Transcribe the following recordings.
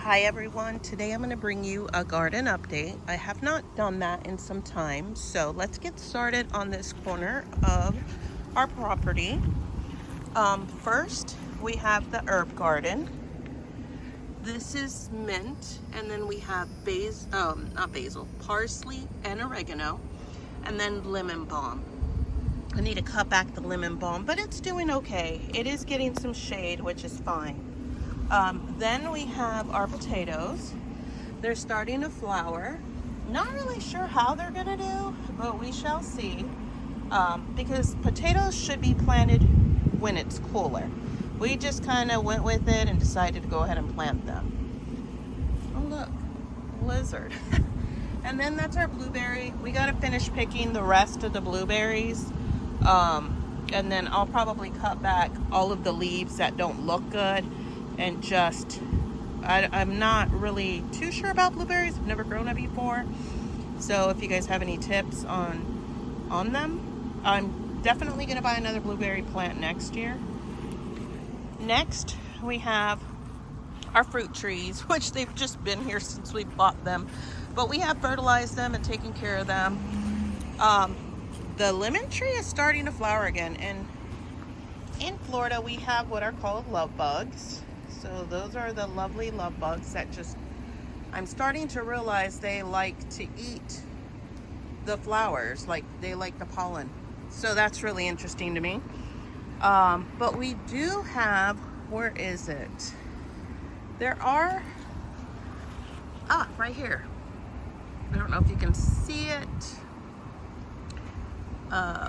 Hi everyone, today I'm going to bring you a garden update. I have not done that in some time, so let's get started on this corner of our property. First, we have the herb garden. This is mint, and then we have parsley and oregano, and then lemon balm. I need to cut back the lemon balm, but it's doing okay. It is getting some shade, which is fine. Then we have our potatoes. They're starting to flower. Not really sure how they're gonna do, but we shall see. Because potatoes should be planted when it's cooler. We just kind of went with it and decided to go ahead and plant them. Oh look, lizard. And then that's our blueberry. We gotta finish picking the rest of the blueberries. And then I'll probably cut back all of the leaves that don't look good and just, I'm not really too sure about blueberries. I've never grown it before. So if you guys have any tips on them, I'm definitely gonna buy another blueberry plant next year. Next, we have our fruit trees, which they've just been here since we bought them, but we have fertilized them and taken care of them. The lemon tree is starting to flower again, and in Florida we have what are called love bugs. So those are the lovely love bugs that I'm starting to realize they like to eat the flowers, like they like the pollen. So that's really interesting to me. But we do have, where is it? There are, right here. I don't know if you can see it.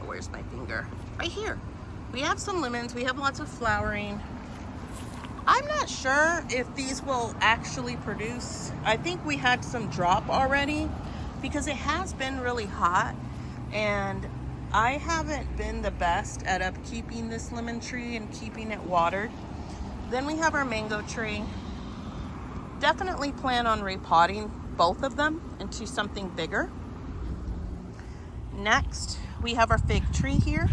Where's my finger? Right here. We have some lemons. We have lots of flowering. I'm not sure if these will actually produce. I think we had some drop already because it has been really hot, and I haven't been the best at upkeeping this lemon tree and keeping it watered. Then we have our mango tree. Definitely plan on repotting both of them into something bigger. Next, we have our fig tree here.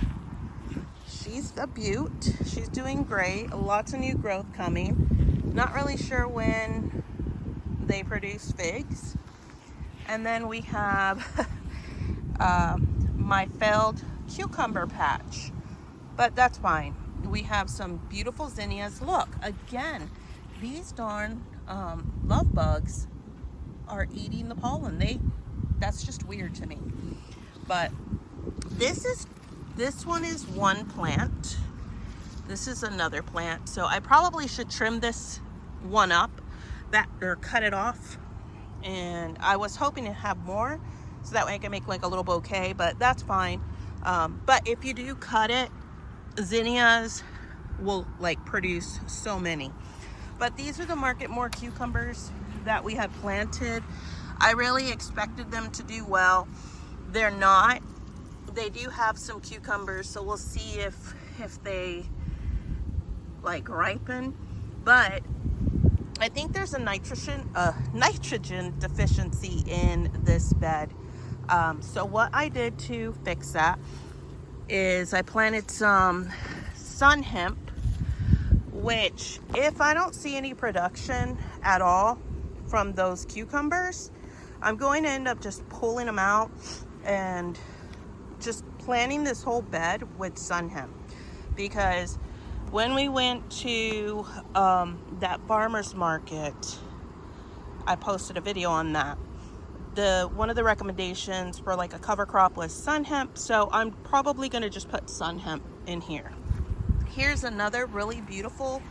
She's a beaut. She's doing great. Lots of new growth coming. Not really sure when they produce figs. And then we have my failed cucumber patch, but that's fine. We have some beautiful zinnias. Look, again, these darn love bugs are eating the pollen. That's just weird to me. But this one is one plant. This is another plant. So I probably should trim this one up, or cut it off. And I was hoping to have more, so that way I can make like a little bouquet, but that's fine. But if you do cut it, zinnias will like produce so many. But these are the Market More cucumbers that we had planted. I really expected them to do well. They're not. They do have some cucumbers, so we'll see if they like ripen. But I think there's a nitrogen deficiency in this bed. So what I did to fix that is I planted some sun hemp, which if I don't see any production at all from those cucumbers, I'm going to end up just pulling them out and just planting this whole bed with sun hemp. Because when we went to that farmer's market, I posted a video on that. One of the recommendations for like a cover crop was sun hemp, so I'm probably going to just put sun hemp in here. Here's another really beautiful,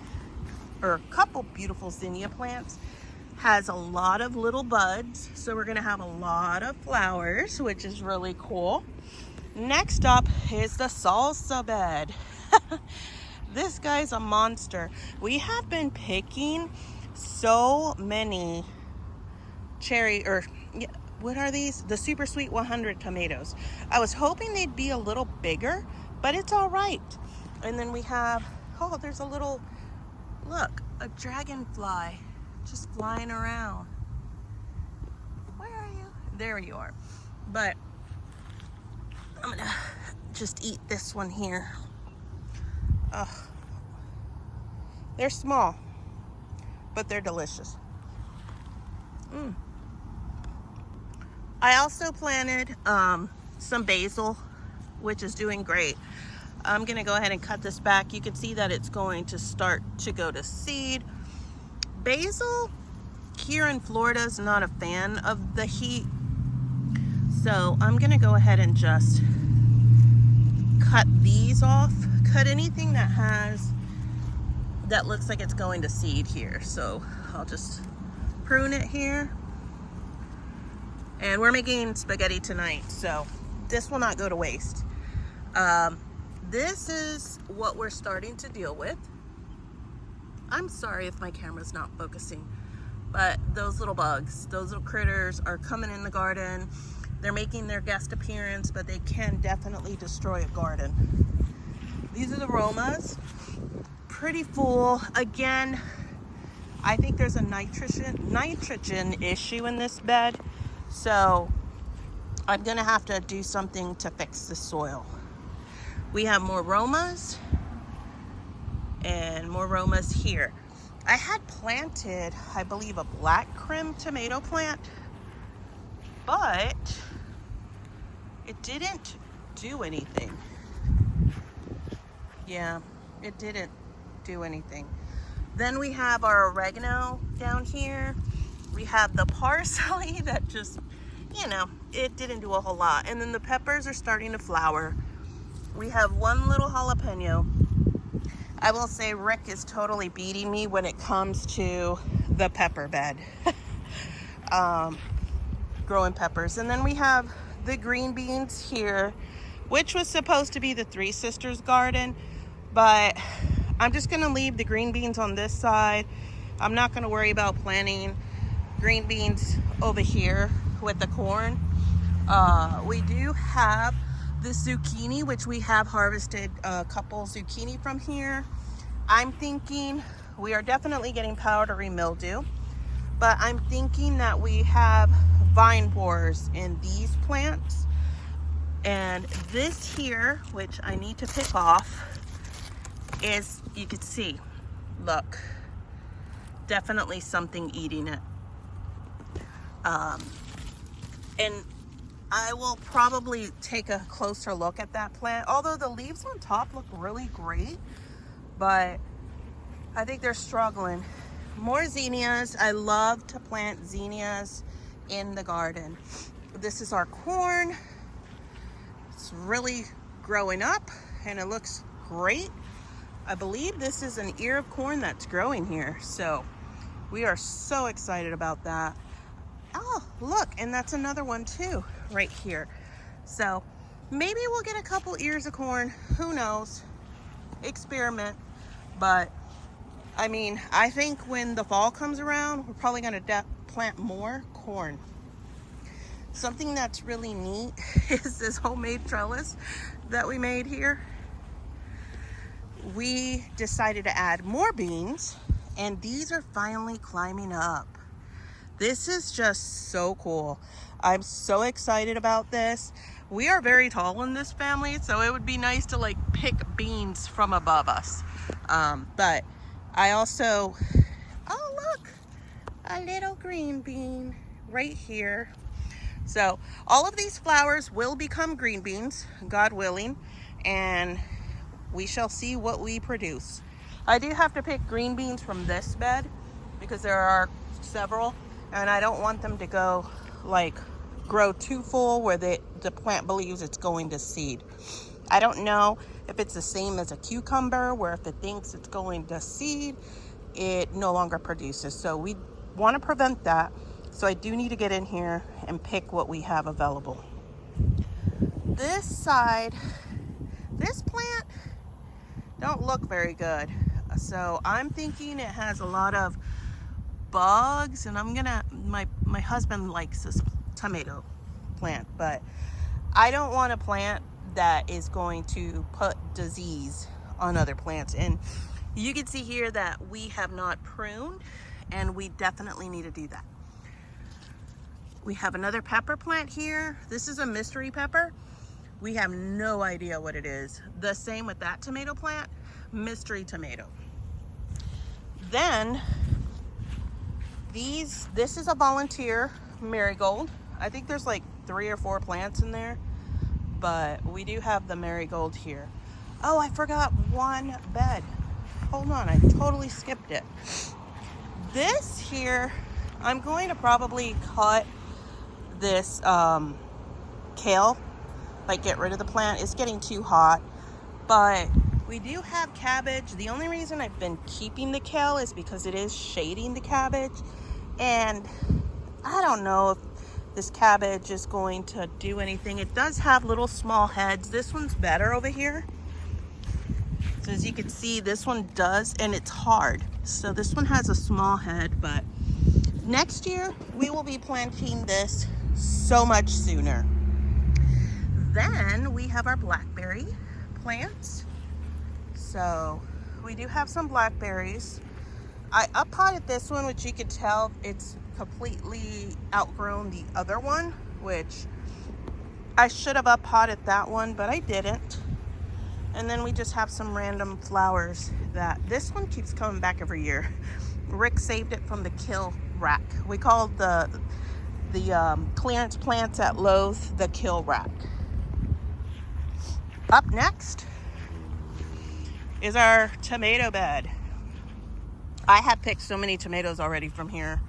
or a couple beautiful zinnia plants. Has a lot of little buds, so we're going to have a lot of flowers, which is really cool. Next up is the salsa bed. This guy's a monster. We have been picking so many what are these? The Super Sweet 100 tomatoes. I was hoping they'd be a little bigger, but it's all right. And then we have, there's a dragonfly just flying around. Where are you? There you are. But I'm gonna just eat this one here. They're small, but they're delicious. I also planted some basil, which is doing great. I'm gonna go ahead and cut this back. You can see that it's going to start to go to seed. Basil here in Florida is not a fan of the heat, so I'm gonna go ahead and just cut these off. Cut anything that looks like it's going to seed here. So I'll just prune it here. And we're making spaghetti tonight, so this will not go to waste. This is what we're starting to deal with. I'm sorry if my camera's not focusing, but those little bugs, those little critters are coming in the garden. They're making their guest appearance, but they can definitely destroy a garden. These are the Romas, pretty full. Again, I think there's a nitrogen issue in this bed. So I'm gonna have to do something to fix the soil. We have more Romas and more Romas here. I had planted, I believe, a black Krim tomato plant, but it didn't do anything. Yeah, it didn't do anything. Then we have our oregano down here. We have the parsley that just, you know, it didn't do a whole lot. And then the peppers are starting to flower. We have one little jalapeno. I will say Rick is totally beating me when it comes to the pepper bed. Growing peppers. And then we have the green beans here, which was supposed to be the Three Sisters garden, but I'm just gonna leave the green beans on this side. I'm not gonna worry about planting green beans over here with the corn. We do have the zucchini, which we have harvested a couple zucchini from here. I'm thinking we are definitely getting powdery mildew, but I'm thinking that we have vine borers in these plants. And this here, which I need to pick off, is, you can see, look, definitely something eating it. And I will probably take a closer look at that plant, although the leaves on top look really great, but I think they're struggling. More zinnias. I love to plant zinnias in the garden. This is our corn. It's really growing up and it looks great. I believe this is an ear of corn that's growing here, so we are so excited about that. Oh, look, and that's another one too, right here. So maybe we'll get a couple ears of corn, who knows, experiment. But I mean, I think when the fall comes around, we're probably gonna plant more corn. Something that's really neat is this homemade trellis that we made here. We decided to add more beans, and these are finally climbing up. This is just so cool. I'm so excited about this. We are very tall in this family, so it would be nice to like pick beans from above us. But I also, oh look, a little green bean right here. So all of these flowers will become green beans, God willing, and we shall see what we produce. I do have to pick green beans from this bed because there are several, and I don't want them to go like grow too full where the plant believes it's going to seed. I don't know if it's the same as a cucumber where if it thinks it's going to seed, it no longer produces. So we want to prevent that. So I do need to get in here and pick what we have available. This side, this plant don't look very good. So I'm thinking it has a lot of bugs, and I'm gonna, my husband likes this tomato plant, but I don't want a plant that is going to put disease on other plants. And you can see here that we have not pruned, and we definitely need to do that. We have another pepper plant here. This is a mystery pepper. We have no idea what it is. The same with that tomato plant, mystery tomato. Then This is a volunteer marigold. I think there's like 3 or 4 plants in there, but we do have the marigold here. Oh, I forgot one bed. Hold on, I totally skipped it. This here, I'm going to probably cut this kale, like get rid of the plant. It's getting too hot, but we do have cabbage. The only reason I've been keeping the kale is because it is shading the cabbage, and I don't know if this cabbage is going to do anything. It does have little small heads. This one's better over here. So as you can see, this one does, and it's hard. So this one has a small head, but next year we will be planting this so much sooner. Then we have our blackberry plants. So we do have some blackberries. I up-potted this one, which you could tell it's completely outgrown the other one, which I should have up-potted that one, but I didn't. And then we just have some random flowers that this one keeps coming back every year. Rick saved it from the kill rack. We call the clearance plants at Lowe's the kill rack. Up next is our tomato bed. I have picked so many tomatoes already from here.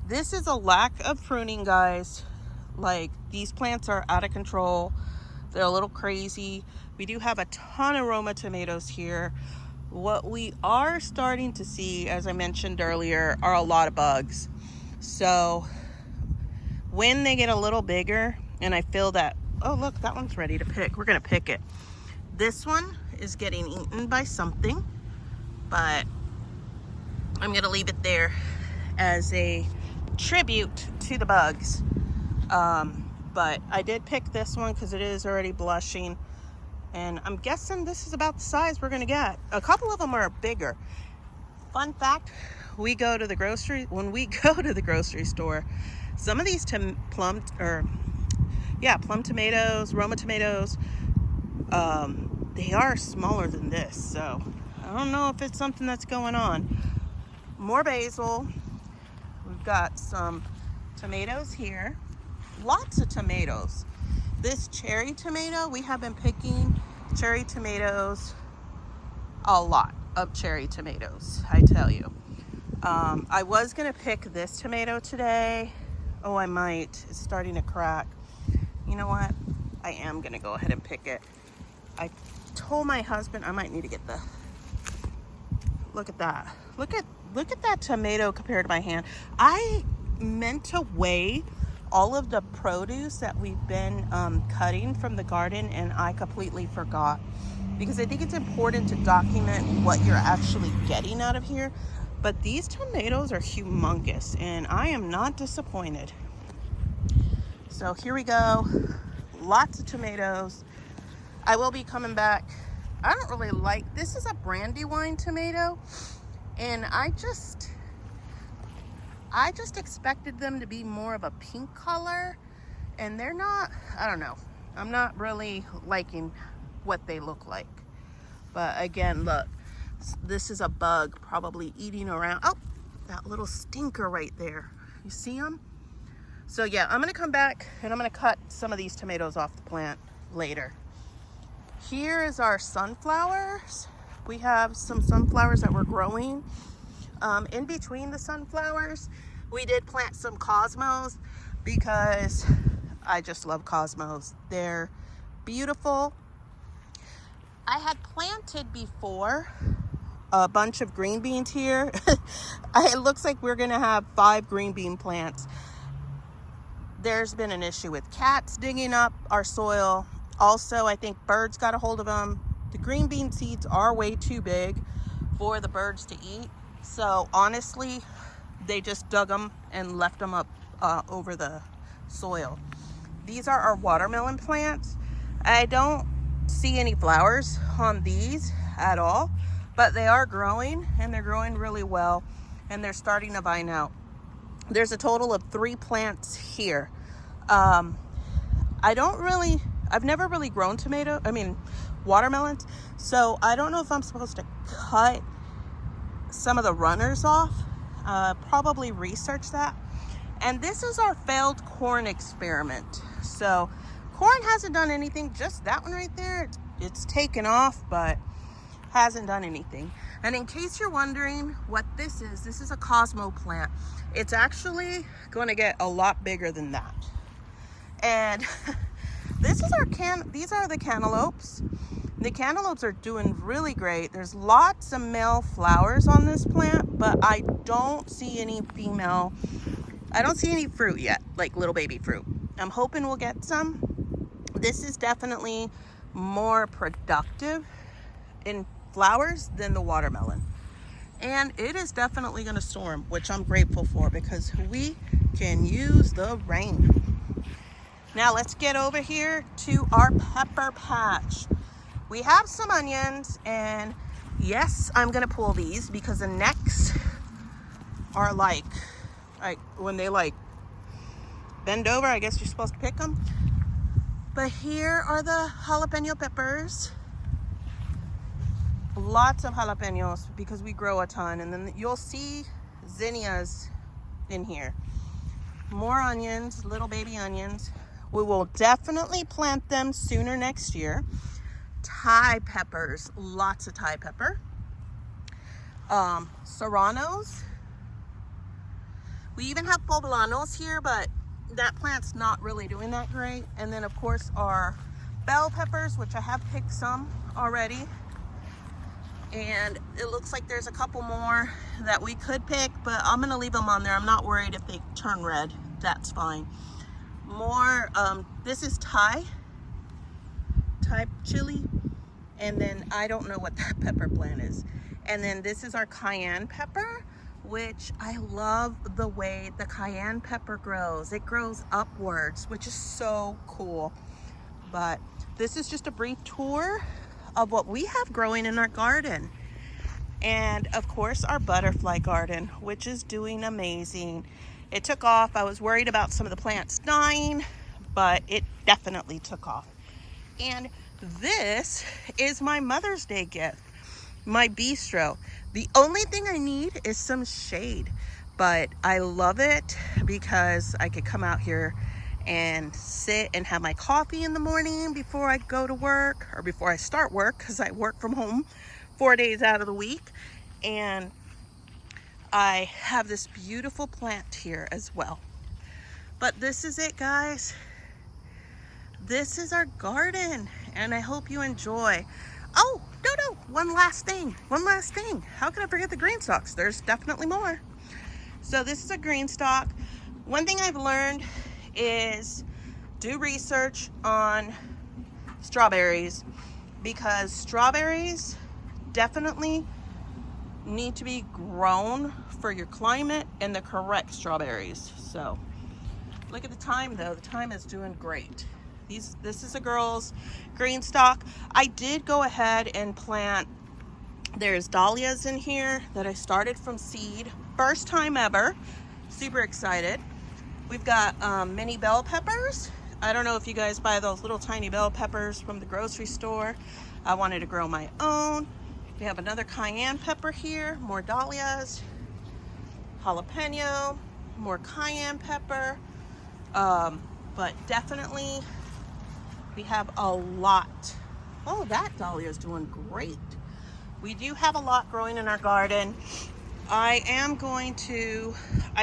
This is a lack of pruning, guys. Like, these plants are out of control. They're a little crazy. We do have a ton of Roma tomatoes here. What we are starting to see, as I mentioned earlier, are a lot of bugs. So when they get a little bigger and I feel that, oh look, that one's ready to pick, we're gonna pick it. This one is getting eaten by something, but I'm gonna leave it there as a tribute to the bugs. But I did pick this one because it is already blushing, and I'm guessing this is about the size we're gonna get. A couple of them are bigger. Fun fact, when we go to the grocery store, some of these plum tomatoes, Roma tomatoes, they are smaller than this, so I don't know if it's something that's going on. More basil. We've got some tomatoes here. Lots of tomatoes. This cherry tomato, we have been picking cherry tomatoes, a lot of cherry tomatoes, I tell you. I was gonna pick this tomato today. Oh, I might. It's starting to crack. You know what? I am gonna go ahead and pick it. I told my husband I might need to get the, look at that. Look at that tomato compared to my hand. I meant to weigh all of the produce that we've been cutting from the garden, and I completely forgot, because I think it's important to document what you're actually getting out of here. But these tomatoes are humongous, and I am not disappointed. So here we go. Lots of tomatoes. I will be coming back. I don't really like, this is a Brandywine tomato, and I just expected them to be more of a pink color, and they're not. I don't know. I'm not really liking what they look like. But again, look, this is a bug probably eating around. Oh, that little stinker right there. You see him? So yeah, I'm gonna come back and I'm gonna cut some of these tomatoes off the plant later. Here is our sunflowers. We have some sunflowers that we're growing. In between the sunflowers, we did plant some cosmos because I just love cosmos. They're beautiful. I had planted before a bunch of green beans here. It looks like we're gonna have 5 green bean plants. There's been an issue with cats digging up our soil. Also, I think birds got a hold of them. The green bean seeds are way too big for the birds to eat. So honestly, they just dug them and left them up over the soil. These are our watermelon plants. I don't see any flowers on these at all, but they are growing, and they're growing really well, and they're starting to vine out. There's a total of 3 plants here. I've never really grown watermelons, so I don't know if I'm supposed to cut some of the runners off. Probably research that. And this is our failed corn experiment. So corn hasn't done anything, just that one right there. It's taken off, but hasn't done anything. And in case you're wondering what this is a Cosmo plant. It's actually going to get a lot bigger than that. And this is these are the cantaloupes. The cantaloupes are doing really great. There's lots of male flowers on this plant, but I don't see any female. I don't see any fruit yet, like little baby fruit. I'm hoping we'll get some. This is definitely more productive in flowers than the watermelon. And it is definitely going to storm, which I'm grateful for because we can use the rain. Now let's get over here to our pepper patch. We have some onions, and yes, I'm going to pull these because the necks are like when they like bend over, I guess you're supposed to pick them. But here are the jalapeno peppers. Lots of jalapenos because we grow a ton. And then you'll see zinnias in here. More onions, little baby onions. We will definitely plant them sooner next year. Thai peppers, lots of Thai pepper. Serranos. We even have poblanos here, but that plant's not really doing that great. And then of course our bell peppers, which I have picked some already. And it looks like there's a couple more that we could pick, but I'm gonna leave them on there. I'm not worried if they turn red, that's fine. More, this is Thai chili. And then I don't know what that pepper plant is. And then this is our cayenne pepper, which I love the way the cayenne pepper grows. It grows upwards, which is so cool. But this is just a brief tour of what we have growing in our garden. And of course our butterfly garden, which is doing amazing. It took off. I was worried about some of the plants dying, but it definitely took off. And this is my Mother's Day gift, my bistro. The only thing I need is some shade, but I love it because I could come out here and sit and have my coffee in the morning before I go to work or before I start work, because I work from home 4 days out of the week. And I have this beautiful plant here as well. But this is it, guys. This is our garden, and I hope you enjoy. Oh, no, one last thing. How could I forget the green stalks? There's definitely more. So this is a green stalk. One thing I've learned is do research on strawberries, because strawberries definitely need to be grown for your climate and the correct strawberries. So look at the thyme though. The thyme is doing great. This is a girl's green stalk. I did go ahead and plant, there's dahlias in here that I started from seed. First time ever. Super excited. We've got mini bell peppers. I don't know if you guys buy those little tiny bell peppers from the grocery store. I wanted to grow my own. We have another cayenne pepper here, more dahlias, jalapeno, more cayenne pepper. But definitely we have a lot. Oh, that dahlia is doing great. We do have a lot growing in our garden. I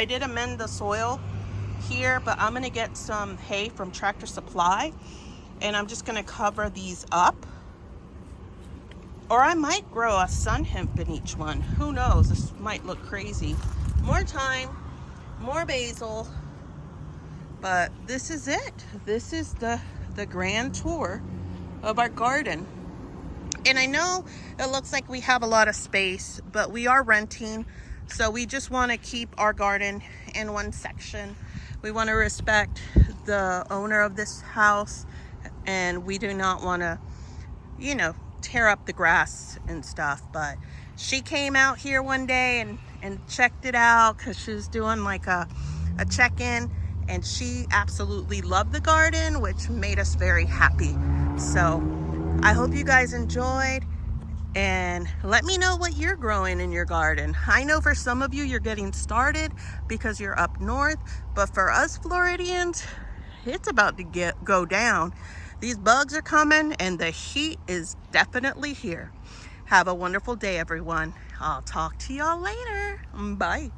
did amend the soil here, but I'm gonna get some hay from Tractor Supply, and I'm just gonna cover these up. Or I might grow a sun hemp in each one. Who knows? This might look crazy. More thyme, more basil. But this is it. This is the grand tour of our garden. And I know it looks like we have a lot of space, but we are renting. So we just want to keep our garden in one section. We want to respect the owner of this house, and we do not want to, tear up the grass and stuff. But she came out here one day and checked it out because she was doing like a check-in, and she absolutely loved the garden, which made us very happy. So I hope you guys enjoyed, and And let me know what you're growing in your garden. I know for some of you, you're getting started because you're up north, but for us Floridians, it's about to go down. These bugs are coming and the heat is definitely here. Have a wonderful day, everyone. I'll talk to y'all later. Bye.